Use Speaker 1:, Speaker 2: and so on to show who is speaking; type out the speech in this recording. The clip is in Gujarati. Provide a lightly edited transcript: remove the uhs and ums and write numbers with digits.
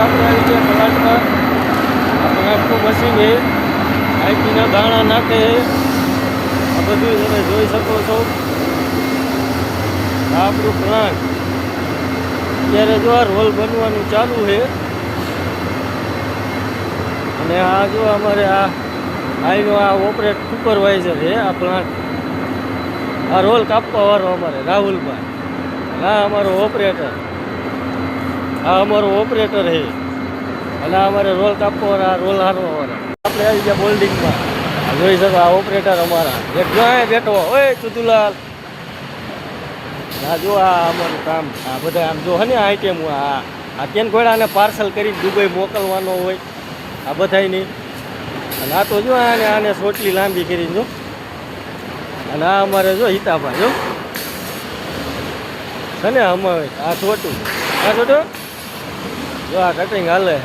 Speaker 1: આપણે આવી ગયા પ્લાન્ટમાં. આ પ્લાન્ટનું મશીન છે, આઈટીના દાણા નાખે. આ બધું તમે જોઈ શકો છો. આ આપણું પ્લાન્ટ અત્યારે જો આ રોલ બનવાનું ચાલુ છે. અને આ જો અમારે આઈનો આ ઓપરેટ સુપરવાઇઝર છે આ પ્લાન્ટ. આ રોલ કાપવા વાળો અમારે રાહુલભાઈ. આ અમારો ઓપરેટર. આ અમારો ઓપરેટર છે. અને અમારે રોલ કાપવા વાળા, રોલ હારવા વાળા. આપણે આવી ગયા બોલ્ડિંગમાં. જોઈ શકો આ ઓપરેટર અમારા એક ગાય બેઠો. ઓય ચુતુલાલ, આ જો આ અમારું કામ. આ બધા આમ જો હે ને આઈટેમ આ કેન ઘોડાને પાર્સલ કરી દુબઈ મોકલવાનો હોય આ બધાની. અને આ તો જો આને સોટલી લાંબી કરીને જો. અને આ અમારે જો હિતાભાઈ જો છે ને અમારે આ છોટું. આ છોટું જો આ કટિંગ હાલે.